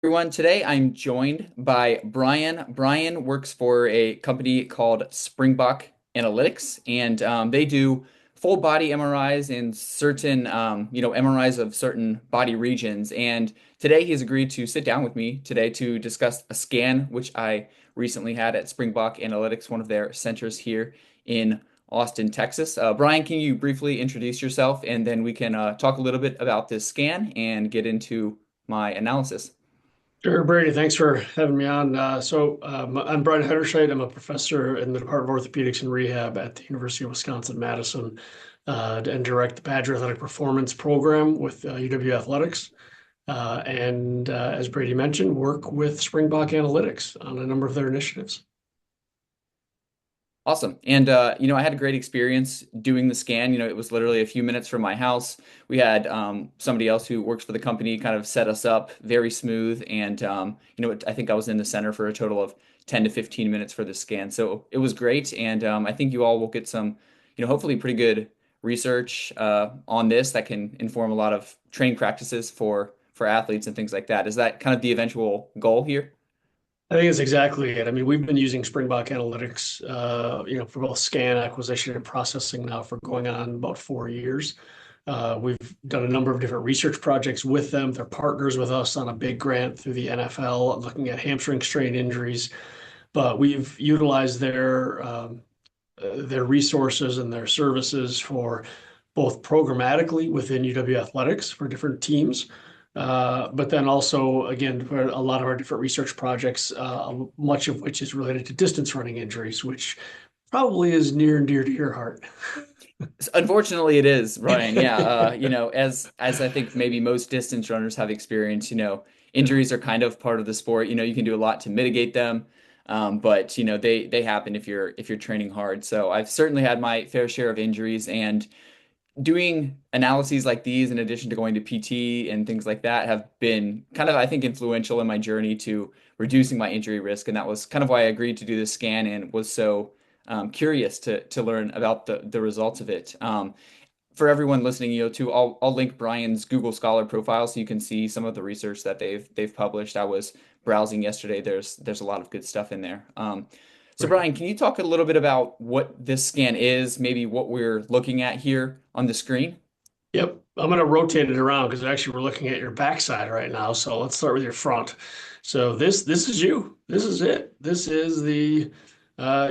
Everyone. Today I'm joined by Brian. Brian works for a company called Springbok Analytics, and they do full body MRIs and certain, MRIs of certain body regions. And today he's agreed to sit down with me today to discuss a scan which I recently had at Springbok Analytics, one of their centers here in Austin, Texas. Brian, can you briefly introduce yourself, and then we can talk a little bit about this scan and get into my analysis. Sure, Brady. Thanks for having me on. I'm Brian Hederscheit. I'm a professor in the Department of Orthopedics and Rehab at the University of Wisconsin-Madison, and direct the Badger Athletic Performance Program with UW Athletics. As Brady mentioned, work with Springbok Analytics on a number of their initiatives. Awesome. And I had a great experience doing the scan. It was literally a few minutes from my house. We had somebody else who works for the company kind of set us up very smooth. And I think I was in the center for a total of 10 to 15 minutes for the scan. So it was great. And I think you all will get some, hopefully pretty good research on this that can inform a lot of training practices for athletes and things like that. Is that kind of the eventual goal here? I think it's exactly it. I mean, we've been using Springbok Analytics, for both scan acquisition and processing now for going on about 4 years. We've done a number of different research projects with them. They're partners with us on a big grant through the NFL looking at hamstring strain injuries. But we've utilized their resources and their services for both programmatically within UW Athletics for different teams, but then also, again, for a lot of our different research projects, much of which is related to distance running injuries, which probably is near and dear to your heart. Unfortunately, it is, Ryan. Yeah, as I think maybe most distance runners have experienced, injuries are kind of part of the sport. You can do a lot to mitigate them, but they happen if you're training hard. So I've certainly had my fair share of injuries, and doing analyses like these, in addition to going to PT and things like that, have been kind of, I think, influential in my journey to reducing my injury risk. And that was kind of why I agreed to do this scan and was so curious to learn about the results of it. For everyone listening, too, I'll link Brian's Google Scholar profile so you can see some of the research that they've published. I was browsing yesterday. There's a lot of good stuff in there. So Right. Brian, can you talk a little bit about what this scan is, maybe what we're looking at here on the screen? Yep. I'm going to rotate it around because actually we're looking at your backside right now. So let's start with your front. So this is you. This is it. This is the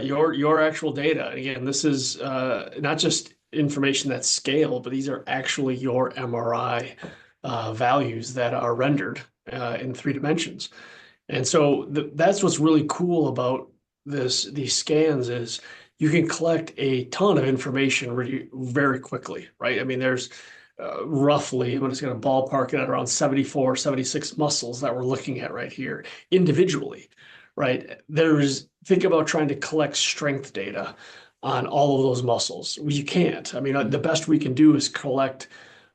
your actual data. Again, this is not just information that's scaled, but these are actually your MRI values that are rendered in 3 dimensions. And so that's what's really cool about these scans is you can collect a ton of information really very quickly, right? I mean, there's roughly, I'm just going to ballpark it at around 74, 76 muscles that we're looking at right here individually, right? Think about trying to collect strength data on all of those muscles. You can't. I mean, the best we can do is collect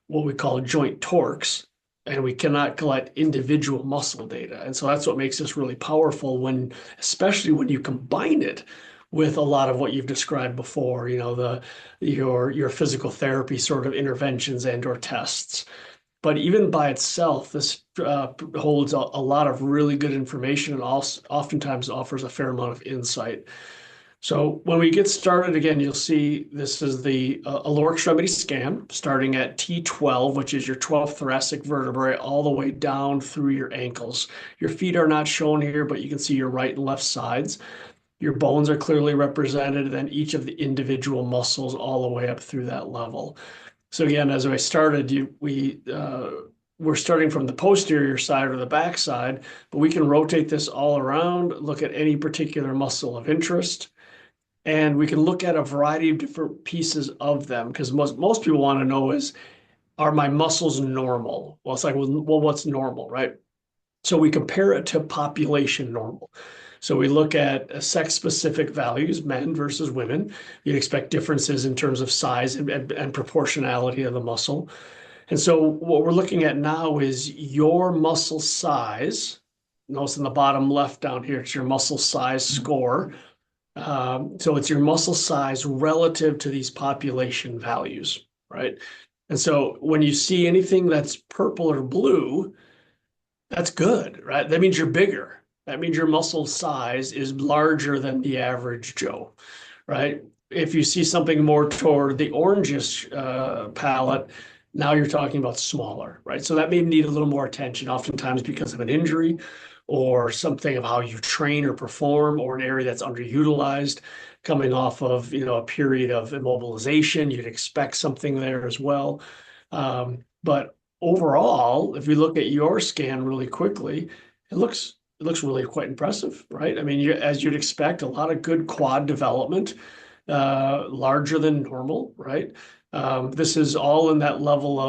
what we call joint torques, and we cannot collect individual muscle data. And so that's what makes this really powerful especially when you combine it with a lot of what you've described before, your physical therapy sort of interventions and or tests. But even by itself, this holds a lot of really good information and also oftentimes offers a fair amount of insight. So when we get started, again, you'll see this is the lower extremity scan starting at T12, which is your 12th thoracic vertebrae, all the way down through your ankles. Your feet are not shown here, but you can see your right and left sides. Your bones are clearly represented, and then each of the individual muscles all the way up through that level. So again, as I started, we're starting from the posterior side or the back side, but we can rotate this all around, look at any particular muscle of interest, and we can look at a variety of different pieces of them because most people want to know is, are my muscles normal? Well, it's like, well, what's normal, right? So we compare it to population normal. So we look at sex-specific values, men versus women. You'd expect differences in terms of size and proportionality of the muscle. And so what we're looking at now is your muscle size. Notice in the bottom left down here, it's your muscle size score. So it's your muscle size relative to these population values, right? And so when you see anything that's purple or blue, That's good, right? That means you're bigger. That means your muscle size is larger than the average Joe, right? If you see something more toward the orangish palette, now you're talking about smaller, right? So that may need a little more attention, oftentimes because of an injury or something of how you train or perform, or an area that's underutilized, coming off of, a period of immobilization. You'd expect something there as well. But overall, if we look at your scan really quickly, it looks really quite impressive, right? I mean, as you'd expect, a lot of good quad development, larger than normal, right? This is all in that level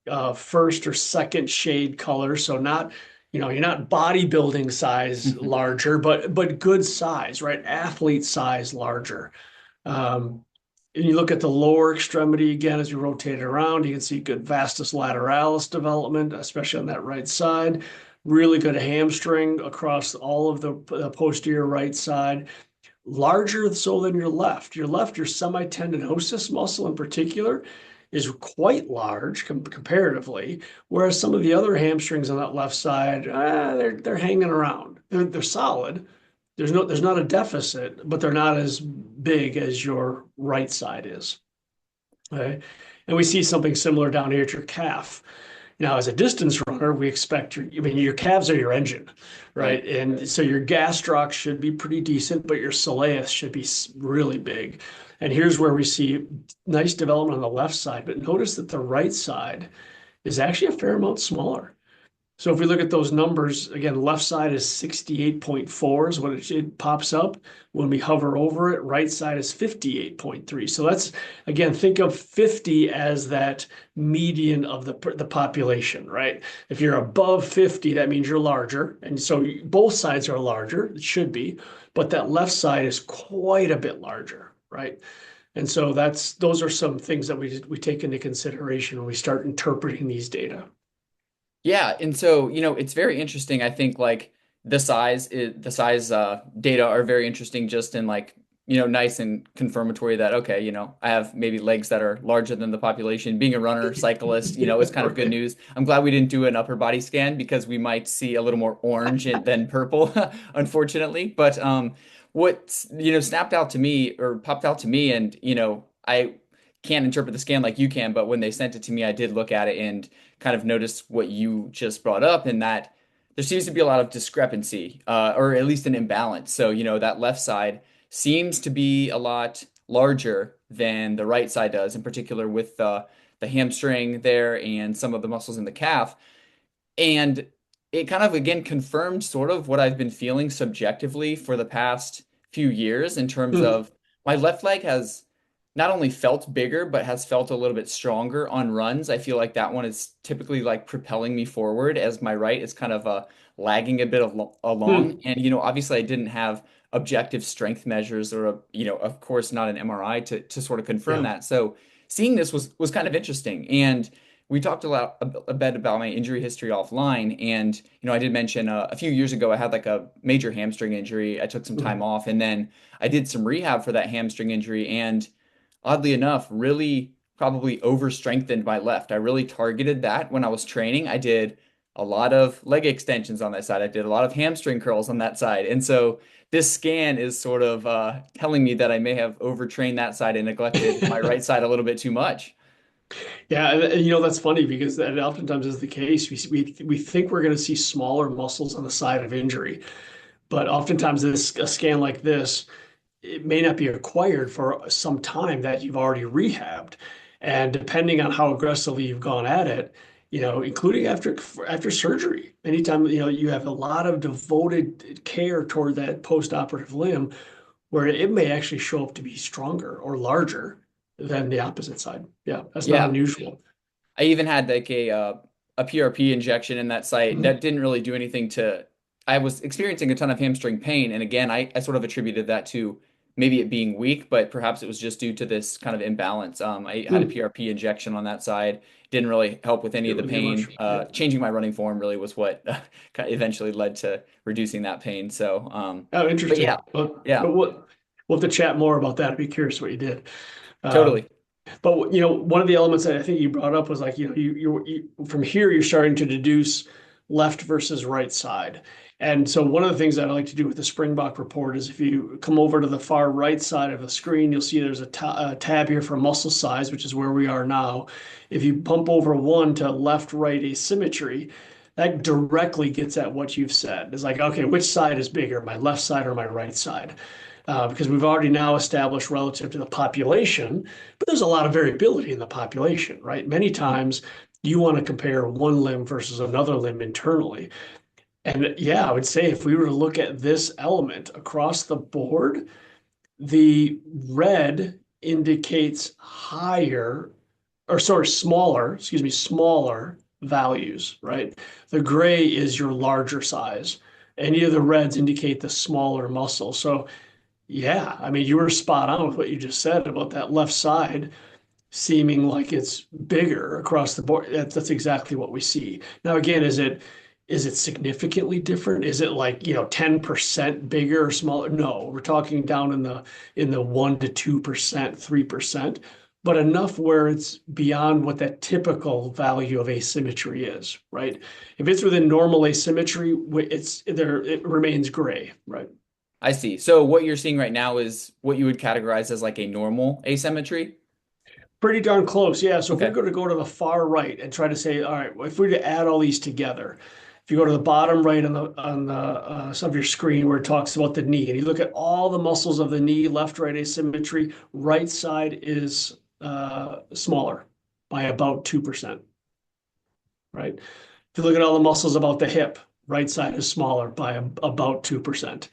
of first or second shade color, so not, you're not bodybuilding size larger, but good size, right? Athlete size larger. Um, and you look at the lower extremity again as you rotate it around, you can see good vastus lateralis development, especially on that right side. Really good hamstring across all of the posterior right side. Larger so than your left. Your semitendinosus muscle in particular is quite large comparatively, whereas some of the other hamstrings on that left side, they're hanging around. They're solid. There's not a deficit, but they're not as big as your right side is. Okay. And we see something similar down here at your calf. Now, as a distance runner, we expect your calves are your engine, right? Right. And so your gastroc should be pretty decent, but your soleus should be really big. And here's where we see nice development on the left side, but notice that the right side is actually a fair amount smaller. So if we look at those numbers, again, left side is 68.4 is what it pops up. When we hover over it, right side is 58.3. So that's, again, think of 50 as that median of the population, right? If you're above 50, that means you're larger. And so both sides are larger, it should be, but that left side is quite a bit larger, right? And so those are some things that we take into consideration when we start interpreting these data. Yeah, and so, it's very interesting. I think like the size data are very interesting just in like, nice and confirmatory that okay, I have maybe legs that are larger than the population. Being a runner, cyclist, is kind of good Right. news. I'm glad we didn't do an upper body scan because we might see a little more orange than purple, unfortunately. But what, snapped out to me or popped out to me and, I can't interpret the scan like you can, but when they sent it to me, I did look at it and kind of notice what you just brought up in that there seems to be a lot of discrepancy, or at least an imbalance. So, that left side seems to be a lot larger than the right side does, in particular with the hamstring there and some of the muscles in the calf. And it kind of again confirmed sort of what I've been feeling subjectively for the past few years in terms Hmm. of my left leg has not only felt bigger, but has felt a little bit stronger on runs. I feel like that one is typically like propelling me forward as my right is kind of lagging a bit along. Hmm. And, obviously I didn't have objective strength measures or, of course, not an MRI to sort of confirm Yeah. that. So seeing this was kind of interesting. And we talked a bit about my injury history offline, and I did mention a few years ago I had like a major hamstring injury. I took some time Hmm. off, and then I did some rehab for that hamstring injury, and oddly enough, really probably overstrengthened my left. I really targeted that when I was training. I did a lot of leg extensions on that side. I did a lot of hamstring curls on that side, and so this scan is sort of telling me that I may have overtrained that side and neglected my right side a little bit too much. Yeah, and that's funny because that oftentimes is the case. We think we're going to see smaller muscles on the side of injury, but oftentimes a scan like this, it may not be acquired for some time that you've already rehabbed, and depending on how aggressively you've gone at it, including after surgery, anytime you have a lot of devoted care toward that post-operative limb, where it may actually show up to be stronger or larger than the opposite side. Yeah, that's not Yeah. unusual. I even had like a PRP injection in that site Mhm. that didn't really do anything to. I was experiencing a ton of hamstring pain, and again, I sort of attributed that to maybe it being weak, but perhaps it was just due to this kind of imbalance. I had a Hmm. PRP injection on that side, didn't really help with any of the Didn't do much. pain. Yeah. Changing my running form really was what eventually led to reducing that pain. So, Oh, but yeah, interesting. But yeah, we'll have to chat more about that. I'd be curious what you did. Um, totally. but one of the elements that I think you brought up was like, from here you're starting to deduce left versus right side. And so one of the things that I like to do with the Springbok report is if you come over to the far right side of the screen, you'll see there's a tab here for muscle size, which is where we are now. If you bump over one to left-right asymmetry, that directly gets at what you've said. It's like, okay, which side is bigger, my left side or my right side? Because we've already now established relative to the population, but there's a lot of variability in the population, right? Many times you want to compare one limb versus another limb internally. And yeah, I would say if we were to look at this element across the board, the red indicates higher, or sorry, smaller, excuse me, smaller values, right? The gray is your larger size. Any of the reds indicate the smaller muscle. So yeah, I mean, you were spot on with what you just said about that left side seeming like it's bigger across the board. That's exactly what we see. Now, again, is it significantly different? Is it like, 10% bigger or smaller? No, we're talking down in the 1 to 2%, 3%, but enough where it's beyond what that typical value of asymmetry is, right? If it's within normal asymmetry, it's there, it remains gray, right? I see. So what you're seeing right now is what you would categorize as like a normal asymmetry. Pretty darn close, yeah. So if we're Okay. going to go to the far right and try to say, all right, well, if we were to add all these together, if you go to the bottom right on the of your screen where it talks about the knee, and you look at all the muscles of the knee, left, right asymmetry, right side is smaller by about 2%, right? If you look at all the muscles about the hip, right side is smaller by about 2%.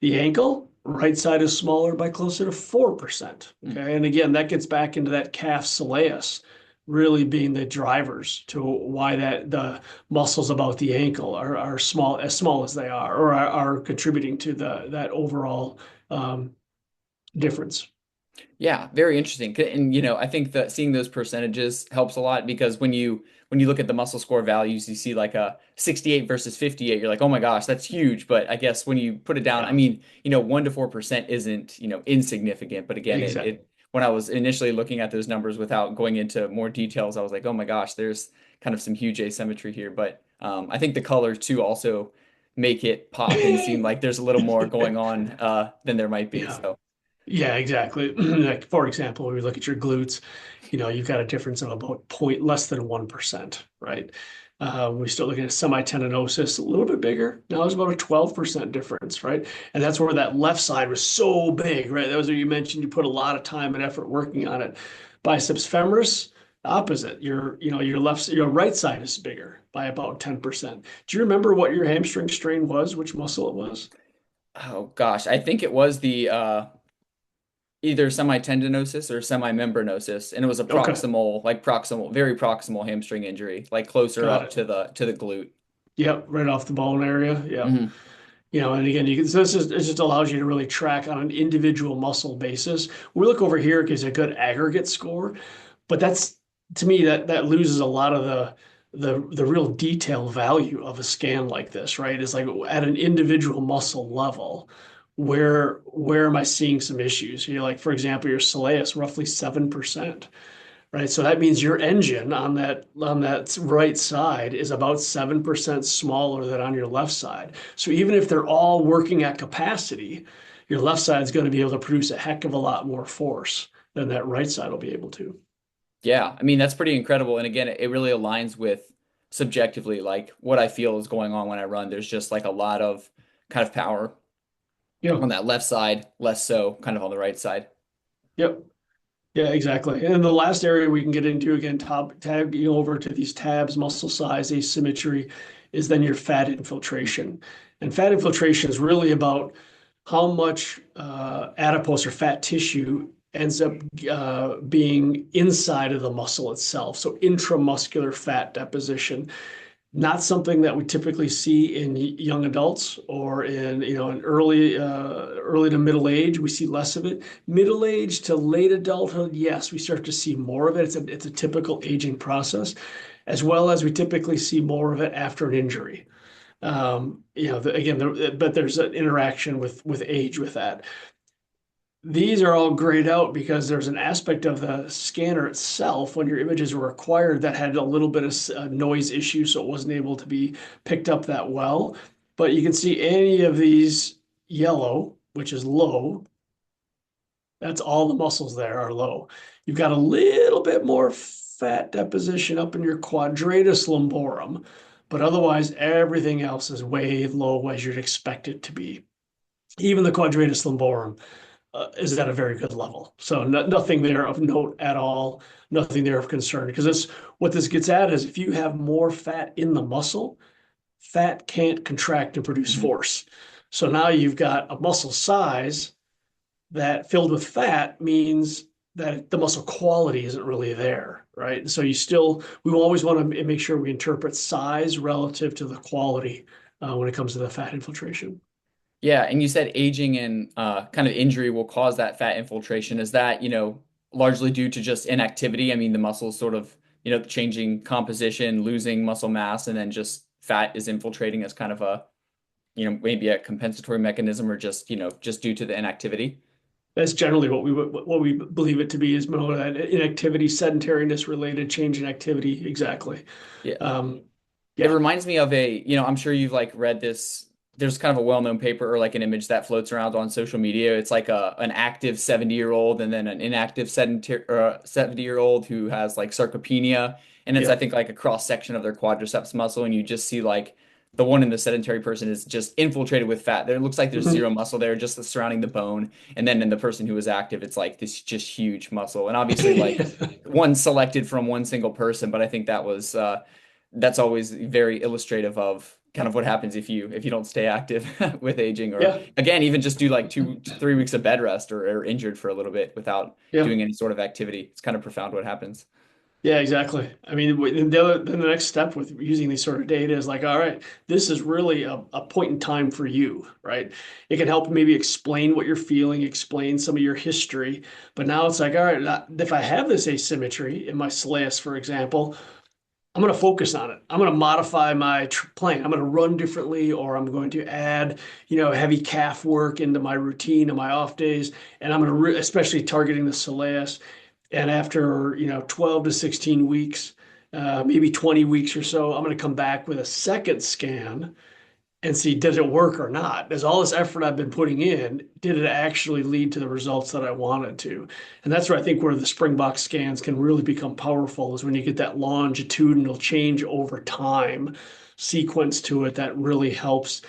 The ankle, right side is smaller by closer to 4%. Hmm. Okay. And again, that gets back into that calf soleus really being the drivers to why that the muscles about the ankle are small, as small as they are, or are contributing to that overall difference. Yeah, very interesting. And I think that seeing those percentages helps a lot because when you look at the muscle score values, you see like a 68 versus 58. You're like, oh my gosh, that's huge. But I guess when you put it down, I Yeah, mean, 1 to 4% isn't, insignificant. But again, exactly. it when I was initially looking at those numbers without going into more details, I was like, oh my gosh, there's kind of some huge asymmetry here. But I think the colors too also make it pop and seem like there's a little more going on than there might be. Yeah. So. Yeah, exactly. Like for example, when we look at your glutes, you've got a difference of about point less than 1%, right? We start looking at semitendinosus, a little bit bigger. Now it's about a 12% difference, right? And that's where that left side was so big, right? That was what you mentioned. You put a lot of time and effort working on it. Biceps femoris, opposite. Your right side is bigger by about 10%. Do you remember what your hamstring strain was, which muscle it was? Oh gosh, I think it was the either semitendinosus or semimembranosus, and it was a Okay, very proximal hamstring injury, like closer got up it. to the glute. Yep, right off the bone area. Yep. Hmm. And again, so it just allows you to really track on an individual muscle basis. We look over here gives a good aggregate score, but that's to me that loses a lot of the real detail value of a scan like this, right? It's like at an individual muscle level, where am I seeing some issues? Like for example, your soleus roughly 7%. Right. So that means your engine on that right side is about 7% smaller than on your left side. So even if they're all working at capacity, your left side is going to be able to produce a heck of a lot more force than that right side will be able to. Yeah, I mean that's pretty incredible. And again, it really aligns with subjectively like what I feel is going on when I run. There's just like a lot of kind of power Yeah. on that left side, less so kind of on the right side. Yep. Yeah, exactly. And the last area we can get into again, tagging over to these tabs, muscle size, asymmetry, is then your fat infiltration. And fat infiltration is really about how much adipose or fat tissue ends up being inside of the muscle itself. So intramuscular fat deposition, not something that we typically see in young adults or in early to middle age. We see less of it. Middle age to late adulthood, yes, we start to see more of it. It's a typical aging process, as well as we typically see more of it after an injury. Again, but there's an interaction with age with that. these are all grayed out because there's an aspect of the scanner itself when your images were acquired that had a little bit of a noise issue, so it wasn't able to be picked up that well. But you can see any of these yellow, which is low, that's all the muscles there are low. You've got a little bit more fat deposition up in your quadratus lumborum, but otherwise everything else is way low as you'd expect it to be. Even the quadratus lumborum is at a very good level. So nothing there of note at all, nothing there of concern. Because this what this gets at is if you have more fat in the muscle, fat can't contract and produce Mhm. force. So now you've got a muscle size that filled with fat means that the muscle quality isn't really there, right? So we always want to make sure we interpret size relative to the quality when it comes to the fat infiltration. Yeah, and you said aging and kind of injury will cause that fat infiltration. Is that, largely due to just inactivity? I mean, the muscles sort of, changing composition, losing muscle mass, and then just fat is infiltrating as kind of a, maybe a compensatory mechanism or just, just due to the inactivity. That's generally what we believe it to be is more that inactivity, sedentariness related change in activity. Exactly. Yeah. Um, It yeah. reminds me of I'm sure you've like read this. There's kind of a well-known paper or like an image that floats around on social media. It's like an active 70-year-old and then an inactive 70-year-old who has like sarcopenia. And it's, I Yep. think, like a cross section of their quadriceps muscle. And you just see like the one in the sedentary person is just infiltrated with fat. There looks like there's zero Mhm. muscle there, just surrounding the bone. And then in the person who is active, it's like this just huge muscle. And obviously, like one selected from one single person, but I think that's always very illustrative of kind of what happens if you don't stay active with aging, or Yeah. again even just do like 2 3 weeks of bed rest, or injured for a little bit without Yeah. doing any sort of activity. It's kind of profound what happens. Yeah, exactly. I mean, then the next step with using these sort of data is like, all right, this is really a point in time for you, right? It can help maybe explain what you're feeling, explain some of your history. But now it's like, all right, if I have this asymmetry in my soleus, for example, I'm going to focus on it. I'm going to modify my plan. I'm going to run differently, or I'm going to add, heavy calf work into my routine on my off days. And I'm going to especially targeting the soleus. And after, 12 to 16 weeks, maybe 20 weeks or so, I'm going to come back with a second scan and see, does it work or not? Does all this effort I've been putting in, did it actually lead to the results that I wanted to? And that's where I think where the Springbok scans can really become powerful is when you get that longitudinal change over time sequence to it that really helps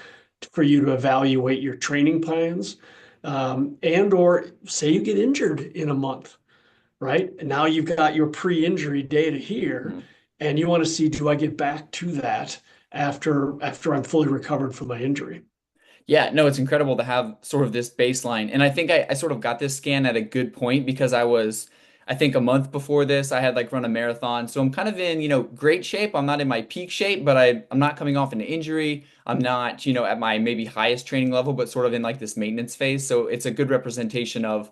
for you to evaluate your training plans. And or say you get injured in a month, right? And now you've got your pre-injury data here, Mhm. and you want to see, do I get back to that after I'm fully recovered from my injury? Yeah, no, it's incredible to have sort of this baseline. And I think I sort of got this scan at a good point because I think a month before this, I had like run a marathon. So I'm kind of in, great shape. I'm not in my peak shape, but I'm not coming off an injury. I'm not, at my maybe highest training level, but sort of in like this maintenance phase. So it's a good representation of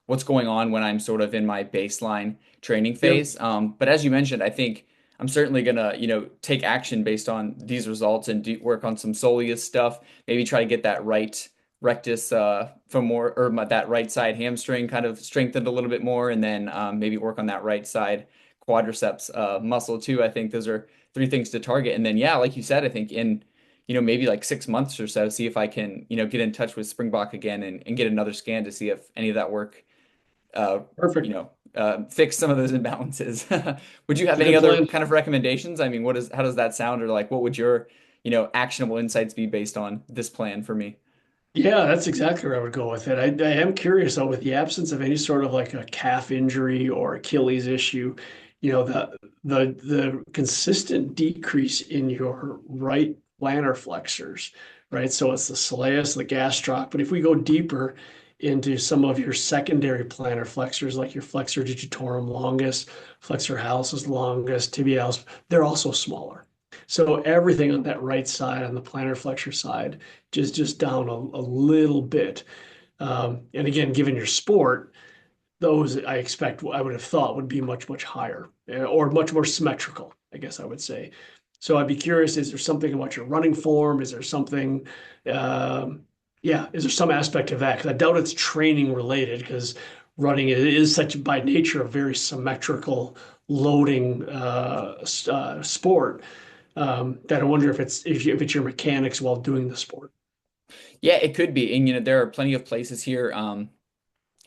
what's going on when I'm sort of in my baseline training Yep. phase. But as you mentioned, I think I'm certainly gonna, take action based on these results and work on some soleus stuff. Maybe try to get that right rectus from more or that right side hamstring kind of strengthened a little bit more, and then maybe work on that right side quadriceps muscle too. I think those are three things to target. And then yeah, like you said, I think in maybe like 6 months or so, see if I can, get in touch with Springbok again and get another scan to see if any of that work uh, Perfect. fix some of those imbalances. Would you It's have a any good other plan. kind of recommendations? I mean, how does that sound? Or like, what would your, actionable insights be based on this plan for me? Yeah, that's exactly where I would go with it. I am curious though, with the absence of any sort of like a calf injury or Achilles issue, the consistent decrease in your right plantar flexors, right? So it's the soleus, the gastroc. But if we go deeper into some of your secondary plantar flexors, like your flexor digitorum longus, flexor hallucis longus, tibialis, they're also smaller. So everything on that right side, on the plantar flexor side, just down a little bit. And again, given your sport, those I would have thought would be much higher or much more symmetrical, I guess I would say. So I'd be curious, is there something about your running form? Is there something? Yeah, is there some aspect of that? Because I doubt it's training related, because running it is such by nature a very symmetrical loading sport, that I wonder if it's your mechanics while doing the sport. Yeah, it could be. And there are plenty of places here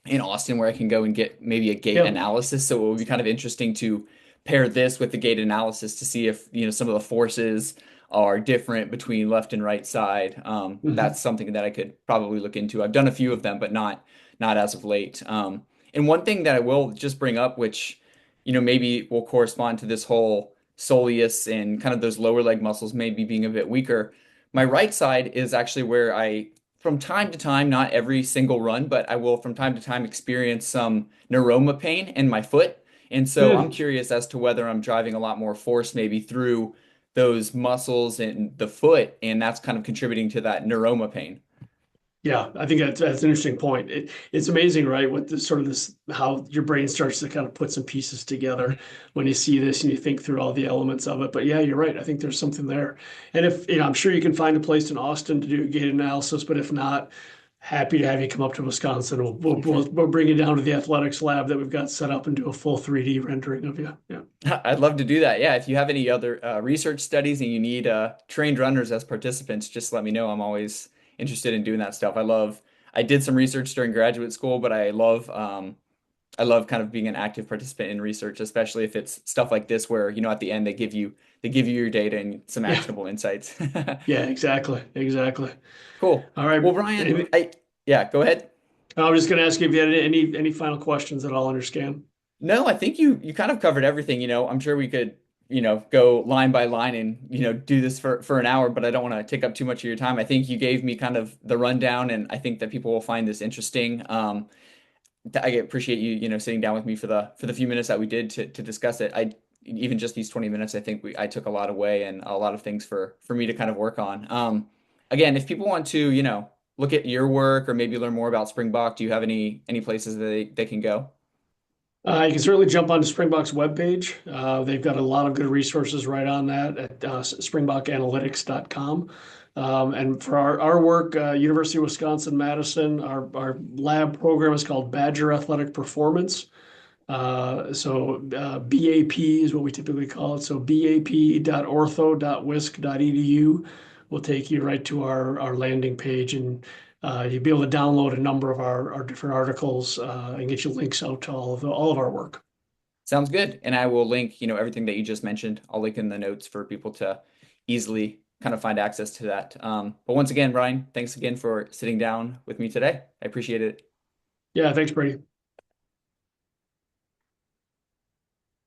in Austin where I can go and get maybe a gait Yeah. analysis. So it would be kind of interesting to pair this with the gait analysis to see if, some of the forces are different between left and right side. Hmm. That's something that I could probably look into. I've done a few of them, but not as of late. And one thing that I will just bring up, which, maybe will correspond to this whole soleus and kind of those lower leg muscles maybe being a bit weaker. My right side is actually where from time to time, not every single run, but I will from time to time experience some neuroma pain in my foot. And so I'm Hmm. curious as to whether I'm driving a lot more force maybe through those muscles in the foot, and that's kind of contributing to that neuroma pain. Yeah, I think that's an interesting point. It's amazing, right? What the sort of this how your brain starts to kind of put some pieces together when you see this and you think through all the elements of it. But yeah, you're right. I think there's something there. And if I'm sure you can find a place in Austin to do a gait analysis, but if not, happy to have you come up to Wisconsin. We'll bring you down to the athletics lab that we've got set up and do a full 3D rendering of you. Yeah. I'd love to do that. Yeah, if you have any other research studies and you need trained runners as participants, just let me know. I'm always interested in doing that stuff. I did some research during graduate school, but I love kind of being an active participant in research, especially if it's stuff like this where, at the end they give you your data and some Yeah. actionable insights. Yeah, exactly. Exactly. Cool. All right. Well, Brian, yeah, go ahead. I was just going to ask you if you had any final questions at all on your scan. No, I think you kind of covered everything, I'm sure we could, go line by line and, do this for an hour, but I don't want to take up too much of your time. I think you gave me kind of the rundown and I think that people will find this interesting. I appreciate you, sitting down with me for the few minutes that we did to discuss it. I even just these 20 minutes, I think I took a lot away and a lot of things for me to kind of work on. Again, if people want to, look at your work or maybe learn more about Springbok, do you have any places that they can go? You can certainly jump onto Springbok's webpage. They've got a lot of good resources right on that at springbokanalytics.com. And for our work, University of Wisconsin-Madison, our lab program is called Badger Athletic Performance. BAP is what we typically call it. So bap.ortho.wisc.edu will take you right to our landing page, and you'll be able to download a number of our different articles and get you links out to all of our work. Sounds good. And I will link, everything that you just mentioned. I'll link in the notes for people to easily kind of find access to that. But once again, Brian, thanks again for sitting down with me today. I appreciate it. Yeah, thanks, Brady.